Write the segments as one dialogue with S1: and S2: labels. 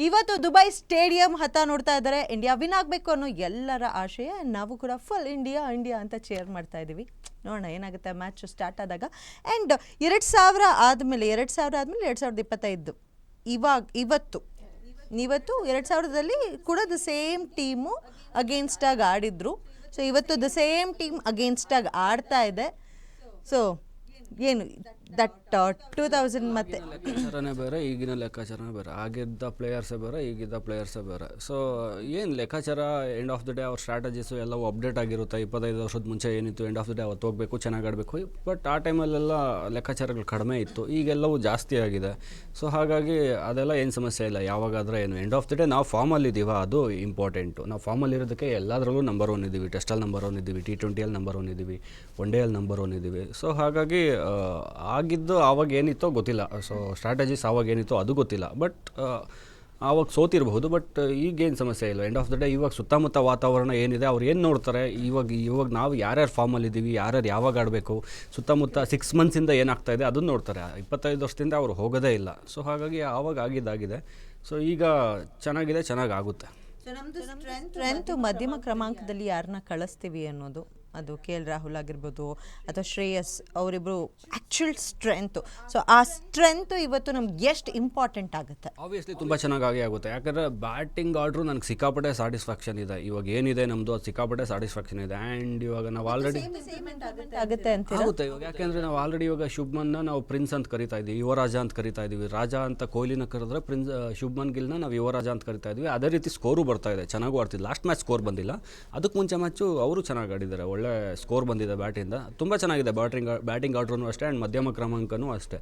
S1: ಇವತ್ತು Dubai stadium ಹತ್ತ ನೋಡ್ತಾ ಇದ್ದಾರೆ. ಇಂಡಿಯಾ ವಿನ್ ಆಗಬೇಕು ಅನ್ನೋ ಎಲ್ಲರ ಆಶಯ. ನಾವು ಕೂಡ ಫುಲ್ ಇಂಡಿಯಾ ಇಂಡಿಯಾ ಅಂತ ಚೇರ್ ಮಾಡ್ತಾ ಇದ್ದೀವಿ. ನೋಡೋಣ ಏನಾಗುತ್ತೆ ಮ್ಯಾಚ್ ಸ್ಟಾರ್ಟ್ ಆದಾಗ. ಆ್ಯಂಡ್ 2000 ಆದಮೇಲೆ 2025 ಇವತ್ತು 2000ದಲ್ಲಿ ಕೂಡ ದ ಸೇಮ್ ಟೀಮು ಅಗೇನ್ಸ್ಟಾಗಿ ಆಡಿದ್ರು. ಸೊ ಇವತ್ತು ದ ಸೇಮ್ ಟೀಮ್ ಅಗೇನ್ಸ್ಟಾಗಿ ಆಡ್ತಾ ಇದೆ. ಸೊ ಏನು ದಟ್ 2000 ಮತ್ತೆ
S2: ಲೆಕ್ಕಾಚಾರನೇ ಬೇರೆ, ಈಗಿನ ಲೆಕ್ಕಾಚಾರನೇ ಬೇರೆ. ಆಗಿದ್ದ ಪ್ಲೇಯರ್ಸೇ ಬೇರೆ, ಈಗಿದ್ದ ಪ್ಲೇಯರ್ಸೇ ಬೇರೆ. ಸೊ ಏನು ಲೆಕ್ಕಾಚಾರ, ಎಂಡ್ ಆಫ್ ದ ಡೇ ಅವ್ರ ಸ್ಟ್ರಾಟಜೀಸು ಎಲ್ಲವೂ ಅಪ್ಡೇಟ್ ಆಗಿರುತ್ತೆ. 25 ವರ್ಷದ ಮುಂಚೆ ಏನಿತ್ತು, ಎಂಡ್ ಆಫ್ ದ ಡೇ ಅವತ್ತು ಹೋಗಬೇಕು, ಚೆನ್ನಾಗಿ ಆಡಬೇಕು. ಬಟ್ ಆ ಟೈಮಲ್ಲೆಲ್ಲ ಲೆಕ್ಕಾಚಾರಗಳು ಕಡಿಮೆ ಇತ್ತು, ಈಗೆಲ್ಲವೂ ಜಾಸ್ತಿ ಆಗಿದೆ. ಸೊ ಹಾಗಾಗಿ ಅದೆಲ್ಲ ಏನು ಸಮಸ್ಯೆ ಇಲ್ಲ. ಯಾವಾಗಾದರೆ ಏನು, ಎಂಡ್ ಆಫ್ ದ ಡೇ ನಾವು ಫಾರ್ಮಲ್ಲಿದ್ದೀವ, ಅದು ಇಂಪಾರ್ಟೆಂಟು. ನಾವು ಫಾರ್ಮಲ್ಲಿರೋದಕ್ಕೆ ಎಲ್ಲದರಲ್ಲೂ ನಂಬರ್ 1 ಇದ್ದೀವಿ. ಟೆಸ್ಟಲ್ಲಿ ನಂಬರ್ 1 ಇದ್ದೀವಿ, T20 ನಂಬರ್ 1 ಇದ್ದೀವಿ, ಒನ್ ಡೇಯಲ್ಲಿ ನಂಬರ್ 1 ಇದ್ದೀವಿ. ಸೊ ಹಾಗಾಗಿ ಆಗಿದ್ದು ಆವಾಗ ಏನಿತ್ತೋ ಗೊತ್ತಿಲ್ಲ. ಸೊ ಸ್ಟ್ರಾಟಜೀಸ್ ಆವಾಗ ಏನಿತ್ತೋ ಅದು ಗೊತ್ತಿಲ್ಲ. ಬಟ್ ಆವಾಗ ಸೋತಿರಬಹುದು. ಬಟ್ ಈಗೇನು ಸಮಸ್ಯೆ ಇಲ್ಲ. ಎಂಡ್ ಆಫ್ ದ ಡೇ ಇವಾಗ ಸುತ್ತಮುತ್ತ ವಾತಾವರಣ ಏನಿದೆ, ಅವ್ರು ಏನು ನೋಡ್ತಾರೆ, ಇವಾಗ ನಾವು ಯಾರ್ಯಾರು ಫಾರ್ಮಲ್ಲಿದ್ದೀವಿ, ಯಾರ್ಯಾರು ಯಾವಾಗ ಆಡಬೇಕು, ಸುತ್ತಮುತ್ತ 6 ಮಂತ್ಸಿಂದ ಏನಾಗ್ತಾ ಇದೆ ಅದನ್ನು ನೋಡ್ತಾರೆ. 25 ವರ್ಷದಿಂದ ಅವ್ರು ಹೋಗೋದೇ ಇಲ್ಲ. ಸೊ ಹಾಗಾಗಿ ಆವಾಗ ಆಗಿದ್ದಾಗಿದೆ. ಸೊ ಈಗ ಚೆನ್ನಾಗಿದೆ, ಚೆನ್ನಾಗಾಗುತ್ತೆ.
S1: ಸ್ಟ್ರೆಂತ್ ಮಧ್ಯಮ ಕ್ರಮಾಂಕದಲ್ಲಿ ಯಾರನ್ನ ಕಳಿಸ್ತೀವಿ ಅನ್ನೋದು, ಅದು KL ರಾಹುಲ್ ಆಗಿರ್ಬೋದು ಅಥವಾ ಶ್ರೇಯಸ್, ಅವರಿಬ್ಬರು ಆ್ಯಕ್ಚುಲ್ ಸ್ಟ್ರೆಂತು. ಸೊ ಆ ಸ್ಟ್ರೆಂತು ಇವತ್ತು ನಮ್ಗೆ ಎಷ್ಟು ಇಂಪಾರ್ಟೆಂಟ್ ಆಗುತ್ತೆ?
S2: ಆಬ್ವಿಯಸ್ಲಿ ತುಂಬ ಚೆನ್ನಾಗಿ ಆಗುತ್ತೆ. ಯಾಕಂದರೆ ಬ್ಯಾಟಿಂಗ್ ಆರ್ಡ್ರು ನನಗೆ ಸಿಕ್ಕಾಪಟ್ಟೆ ಸ್ಯಾಟಿಸ್ಫ್ಯಾಕ್ಷನ್ ಇದೆ. ಇವಾಗ ಏನಿದೆ ನಮ್ಮದು ಅದು ಸಿಕ್ಕಾಪಟ್ಟೆ ಸ್ಯಾಟಿಸ್ಫ್ಯಾಕ್ಷನ್ ಇದೆ. ಆ್ಯಂಡ್ ಇವಾಗ ನಾವು ಆಲ್ರೆಡಿ
S1: ಆಗುತ್ತೆ ಅಂತ
S2: ಆಗುತ್ತೆ ಇವಾಗ. ಯಾಕೆಂದರೆ ನಾವು ಆಲ್ರೆಡಿ ಇವಾಗ ಶುಭ್ಮನ್ನ ನಾವು ಪ್ರಿನ್ಸ್ ಅಂತ ಕರಿತಾ ಇದ್ದೀವಿ, ಯುವರಾಜ ಅಂತ ಕರಿತಾ ಇದ್ದೀವಿ. ರಾಜ ಅಂತ ಕೊಹ್ಲಿನ ಕರೆದ್ರೆ ಶುಭ್ಮನ್ ಗಿಲ್ನ ನಾವು ಯುವರಾಜ ಅಂತ ಕರಿತಾ ಇದ್ವಿ. ಅದೇ ರೀತಿ ಸ್ಕೋರು ಬರ್ತಾ ಇದೆ, ಚೆನ್ನಾಗೂ ಆಡ್ತಿದ್ದು. ಲಾಸ್ಟ್ ಮ್ಯಾಚ್ ಸ್ಕೋರ್ ಬಂದಿಲ್ಲ, ಅದಕ್ಕೆ ಮುಂಚೆ ಮ್ಯಾಚು ಅವರು ಚೆನ್ನಾಗಿ ಆಡಿದ್ದಾರೆ, ಒಳ್ಳೆ ಸ್ಕೋರ್ ಬಂದಿದೆ ಬ್ಯಾಟಿಂದ. ತುಂಬ ಚೆನ್ನಾಗಿದೆ ಬ್ಯಾಟಿಂಗ್ ಆರ್ಡ್ರೂ ಅಷ್ಟೇ. ಆ್ಯಂಡ್ ಮಧ್ಯಮ ಕ್ರಮಾಂಕನೂ ಅಷ್ಟೇ.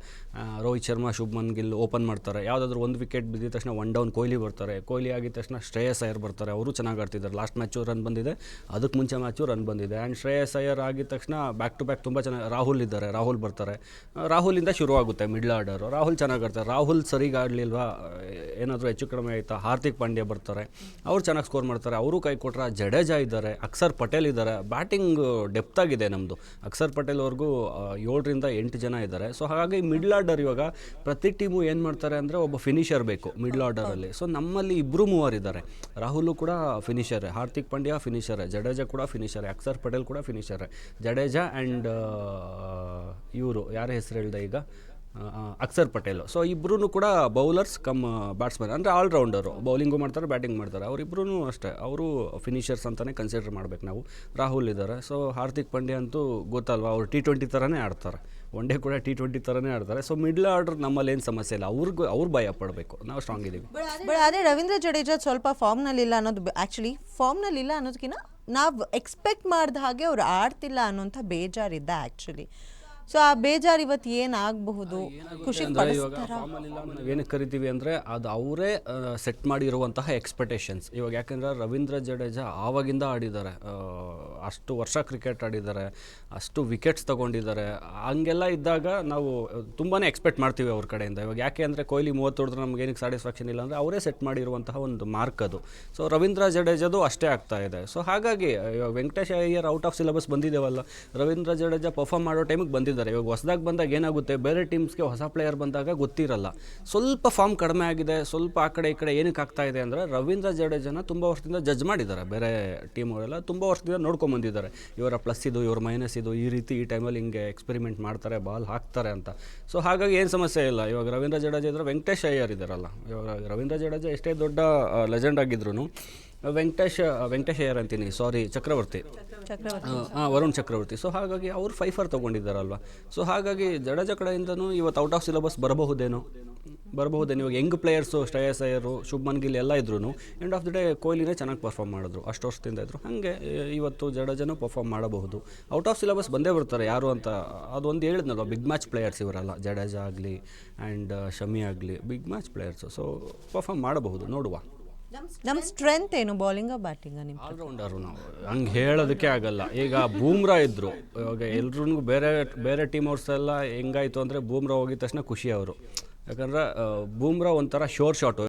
S2: ರೋಹಿತ್ ಶರ್ಮಾ, ಶುಭ್ಮನ್ ಗಿಲ್ ಓಪನ್ ಮಾಡ್ತಾರೆ. ಯಾವುದಾದ್ರೂ ಒಂದು ವಿಕೆಟ್ ಬಿದ್ದಿದ ತಕ್ಷಣ 1 ಡೌನ್ ಕೊಹ್ಲಿ ಬರ್ತಾರೆ. ಕೊಹ್ಲಿ ಆಗಿದ ತಕ್ಷಣ ಶ್ರೇಯಸ್ ಅಯ್ಯರ್ ಬರ್ತಾರೆ, ಅವರು ಚೆನ್ನಾಗಿ ಆಡ್ತಿದ್ದಾರೆ. ಲಾಸ್ಟ್ ಮ್ಯಾಚು ರನ್ ಬಂದಿದೆ, ಅದಕ್ಕೆ ಮುಂಚೆ ಮ್ಯಾಚು ರನ್ ಬಂದಿದೆ. ಆ್ಯಂಡ್ ಶ್ರೇಯಸ್ ಅಯ್ಯರ್ ಆಗಿದ ತಕ್ಷಣ ಬ್ಯಾಕ್ ಟು ಬ್ಯಾಕ್ ತುಂಬ ಚೆನ್ನಾಗಿ ರಾಹುಲ್ ಇದ್ದಾರೆ, ರಾಹುಲ್ ಬರ್ತಾರೆ. ರಾಹುಲಿಂದ ಶುರುವಾಗುತ್ತೆ ಮಿಡ್ಲ್ ಆರ್ಡರು. ರಾಹುಲ್ ಚೆನ್ನಾಗಿ ಆಡ್ತಾರೆ. ರಾಹುಲ್ ಸರಿಗೆ ಆಡಲಿಲ್ವಾ, ಏನಾದರೂ ಹೆಚ್ಚು ಕಡಿಮೆ ಆಯಿತಾ, ಹಾರ್ದಿಕ್ ಪಾಂಡ್ಯ ಬರ್ತಾರೆ, ಅವ್ರು ಚೆನ್ನಾಗಿ ಸ್ಕೋರ್ ಮಾಡ್ತಾರೆ. ಅವರು ಕೈ ಕೊಟ್ಟರೆ ಜಡೇಜಾ ಇದ್ದಾರೆ, ಅಕ್ಷರ್ ಪಟೇಲ್ ಇದ್ದಾರೆ. ಬ್ಯಾಟಿಂಗ್ ಡೆಪ್ತ್ ಆಗಿದೆ ನಮ್ಮದು. ಅಕ್ಷರ್ ಪಟೇಲ್ ಅವ್ರಿಗೂ 7 ರಿಂದ 8 ಜನ ಇದ್ದಾರೆ. ಸೊ ಹಾಗಾಗಿ ಮಿಡ್ಲ್ ಆರ್ಡರ್ ಇವಾಗ ಪ್ರತಿ ಟೀಮು ಏನು ಮಾಡ್ತಾರೆ ಅಂದರೆ ಒಬ್ಬ ಫಿನಿಷರ್ ಬೇಕು ಮಿಡ್ಲ್ ಆರ್ಡರಲ್ಲಿ. ಸೊ ನಮ್ಮಲ್ಲಿ 2 ಮೂವರು ಇದ್ದಾರೆ. ರಾಹುಲ್ ಕೂಡ ಫಿನಿಷರ್, ಹಾರ್ದಿಕ್ ಪಾಂಡ್ಯ ಫಿನಿಷರ್, ಜಡೇಜಾ ಕೂಡ ಫಿನಿಷರ್, ಅಕ್ಷರ್ ಪಟೇಲ್ ಕೂಡ ಫಿನಿಷರ್. ಜಡೇಜಾ ಆ್ಯಂಡ್ ಇವರು ಯಾರ ಹೆಸರು ಹೇಳಿದೆ ಈಗ, ಅಕ್ಷರ್ ಪಟೇಲ್. ಸೊ ಇಬ್ಬರೂ ಕೂಡ ಬೌಲರ್ಸ್ ಕಮ್ ಬ್ಯಾಟ್ಸ್ಮನ್, ಅಂದರೆ ಆಲ್ರೌಂಡರು. ಬೌಲಿಂಗು ಮಾಡ್ತಾರೆ, ಬ್ಯಾಟಿಂಗ್ ಮಾಡ್ತಾರೆ. ಅವರಿಬ್ಬರೂ ಅಷ್ಟೇ, ಅವರು ಫಿನಿಷರ್ಸ್ ಅಂತಲೇ ಕನ್ಸಿಡರ್ ಮಾಡಬೇಕು ನಾವು. ರಾಹುಲ್ ಇದ್ದಾರೆ. ಸೊ ಹಾರ್ದಿಕ್ ಪಾಂಡ್ಯ ಅಂತೂ ಗೊತ್ತಲ್ವಾ, ಅವರು T20 ಥರನೇ ಆಡ್ತಾರೆ, ಒನ್ ಡೇ ಕೂಡ T20 ಥರನೇ ಆಡ್ತಾರೆ. ಸೊ ಮಿಡ್ಲ್ ಆರ್ಡರ್ ನಮ್ಮಲ್ಲಿ ಏನು ಸಮಸ್ಯೆ ಇಲ್ಲ. ಅವ್ರು ಭಯ ಪಡಬೇಕು, ನಾವು ಸ್ಟ್ರಾಂಗ್ ಇದ್ದೀವಿ.
S1: ಬಟ್ ಅದೇ ರವೀಂದ್ರ ಜಡೇಜಾ ಸ್ವಲ್ಪ ಫಾರ್ಮ್ನಲ್ಲಿಲ್ಲ ಅನ್ನೋದು, ಆ್ಯಕ್ಚುಲಿ ಫಾರ್ಮ್ನಲ್ಲಿಲ್ಲ ಅನ್ನೋದಕ್ಕಿಂತ ನಾವು ಎಕ್ಸ್ಪೆಕ್ಟ್ ಮಾಡಿದ ಹಾಗೆ ಅವ್ರು ಆಡ್ತಿಲ್ಲ ಅನ್ನೋಂಥ ಬೇಜಾರಿದ್ದ ಆ್ಯಕ್ಚುಲಿ. ಸೊ ಆ ಬೇಜಾರು ಇವತ್ತು ಏನಾಗಬಹುದು? ಖುಷಿ
S2: ಏನಕ್ಕೆ ಕರಿತೀವಿ ಅಂದರೆ ಅದು ಅವರೇ ಸೆಟ್ ಮಾಡಿರುವಂತಹ ಎಕ್ಸ್ಪೆಕ್ಟೇಷನ್ಸ್. ಇವಾಗ ಯಾಕೆಂದರೆ ರವೀಂದ್ರ ಜಡೇಜಾ ಆವಾಗಿಂದ ಆಡಿದ್ದಾರೆ, ಅಷ್ಟು ವರ್ಷ ಕ್ರಿಕೆಟ್ ಆಡಿದ್ದಾರೆ, ಅಷ್ಟು ವಿಕೆಟ್ಸ್ ತೊಗೊಂಡಿದ್ದಾರೆ. ಹಂಗೆಲ್ಲ ಇದ್ದಾಗ ನಾವು ತುಂಬಾ ಎಕ್ಸ್ಪೆಕ್ಟ್ ಮಾಡ್ತೀವಿ ಅವ್ರ ಕಡೆಯಿಂದ. ಇವಾಗ ಯಾಕೆ ಅಂದರೆ ಕೊಹ್ಲಿ 30 ಹೊಡೆದ್ರೆ ನಮ್ಗೆ ಏನಕ್ಕೆ ಸ್ಯಾಟಿಸ್ಫ್ಯಾಕ್ಷನ್ ಇಲ್ಲ ಅಂದರೆ ಅವರೇ ಸೆಟ್ ಮಾಡಿರುವಂತಹ ಒಂದು ಮಾರ್ಕ್ ಅದು. ಸೊ ರವೀಂದ್ರ ಜಡೇಜಾದು ಅಷ್ಟೇ ಆಗ್ತಾ ಇದೆ. ಸೊ ಹಾಗಾಗಿ ಇವಾಗ Venkatesh Iyer out of syllabus ಬಂದಿದ್ದೇವಲ್ಲ, ರವೀಂದ್ರ ಜಡೇಜಾ ಪರ್ಫಾರ್ಮ್ ಮಾಡೋ ಟೈಮಿಗೆ ಬಂದಿದ್ದಾರೆ. ಇವಾಗ ಹೊಸದಾಗಿ ಬಂದಾಗ ಏನಾಗುತ್ತೆ, ಬೇರೆ ಟೀಮ್ಸ್ಗೆ ಹೊಸ ಪ್ಲೇಯರ್ ಬಂದಾಗ ಗೊತ್ತಿರಲ್ಲ, ಸ್ವಲ್ಪ ಫಾರ್ಮ್ ಕಡಿಮೆ ಆಗಿದೆ, ಸ್ವಲ್ಪ ಆ ಕಡೆ ಈ ಕಡೆ ಏನಕ್ಕೆ ಆಗ್ತಾ ಇದೆ ಅಂದರೆ ರವೀಂದ್ರ ಜಡೇಜಾನ ತುಂಬ ವರ್ಷದಿಂದ ಜಡ್ಜ್ ಮಾಡಿದ್ದಾರೆ. ಬೇರೆ ಟೀಮವರೆಲ್ಲ ತುಂಬ ವರ್ಷದಿಂದ ನೋಡ್ಕೊಂಬಂದಿದ್ದಾರೆ, ಇವರ ಪ್ಲಸ್ ಇದು, ಇವರ ಮೈನಸ್ ಇದು, ಈ ರೀತಿ ಈ ಟೈಮಲ್ಲಿ ಹಿಂಗೆ ಎಕ್ಸ್ಪೆರಿಮೆಂಟ್ ಮಾಡ್ತಾರೆ, ಬಾಲ್ ಹಾಕ್ತಾರೆ ಅಂತ. ಸೊ ಹಾಗಾಗಿ ಏನು ಸಮಸ್ಯೆ ಇಲ್ಲ. ಇವಾಗ ರವೀಂದ್ರ ಜಡೇಜಾ ಇದ್ದರೆ ವೆಂಕಟೇಶ್ ಅಯ್ಯರ್ ಇದ್ದಾರಲ್ಲ. ಇವಾಗ ರವೀಂದ್ರ ಜಡೇಜಾ ಎಷ್ಟೇ ದೊಡ್ಡ ಲೆಜೆಂಡ್ ಆಗಿದ್ರು, ವೆಂಕಟೇಶ್ ಅಯ್ಯರ್ ಅಂತೀನಿ, ಸಾರಿ, ಚಕ್ರವರ್ತಿ, ವರುಣ್ ಚಕ್ರವರ್ತಿ. ಸೊ ಹಾಗಾಗಿ ಅವ್ರು 5 ತೊಗೊಂಡಿದ್ದಾರಲ್ವ. ಸೊ ಹಾಗಾಗಿ ಜಡೇಜಾ ಕಡೆಯಿಂದನೂ ಇವತ್ತು ಔಟ್ ಆಫ್ ಸಿಲೆಬಸ್ ಬರಬಹುದೇನೋ. ಇವಾಗ ಯಂಗ್ ಪ್ಲೇಯರ್ಸು ಶ್ರೇಯಸ್ ಅಯ್ಯರು, ಶುಭ್ಮನ್ ಗಿಲ್ ಎಲ್ಲ ಇದ್ರೂ ಎಂಡ್ ಆಫ್ ದ ಡೇ ಕೊಹ್ಲಿನೇ ಚೆನ್ನಾಗಿ ಪರ್ಫಾರ್ಮ್ ಮಾಡಿದ್ರು, ಅಷ್ಟು ವರ್ಷದಿಂದ ಇದ್ದರು. ಹಾಗೆ ಇವತ್ತು ಜಡೇಜಾನು ಪರ್ಫಾರ್ಮ್ ಮಾಡಬಹುದು. ಔಟ್ ಆಫ್ ಸಿಲೆಬಸ್ ಬಂದೇ ಬರ್ತಾರೆ ಯಾರು ಅಂತ. ಅದೊಂದು ಹೇಳಿದ್ನಲ್ವ, ಬಿಗ್ ಮ್ಯಾಚ್ ಪ್ಲೇಯರ್ಸ್ ಇವರೆಲ್ಲ, ಜಡೇಜಾ ಆಗಲಿ ಆ್ಯಂಡ್ ಶಮಿ ಆಗಲಿ big match players. So perform ಮಾಡಬಹುದು, ನೋಡುವ.
S1: ನಮ್ಮ ಸ್ಟ್ರೆಂತ್ ಏನು, ಬೌಲಿಂಗ ಬ್ಯಾಟಿಂಗ? ನಿಮ್ಮ
S2: ಆಲ್ರೌಂಡರು ನಾವು ಹಂಗೆ ಹೇಳೋದಕ್ಕೆ ಆಗಲ್ಲ. ಈಗ ಬೂಮ್ರಾ ಇದ್ದರು, ಇವಾಗ ಎಲ್ರಿಗೂ ಬೇರೆ ಟೀಮ್ ಅವ್ರಸ್ಸೆಲ್ಲ ಹೆಂಗಾಯಿತು ಅಂದರೆ ಬೂಮ್ರಾ ಹೋಗಿದ ತಕ್ಷಣ ಖುಷಿ ಅವರು. ಯಾಕಂದರೆ ಬೂಮ್ರಾ ಒಂಥರ ಶೋರ್ ಶಾಟು.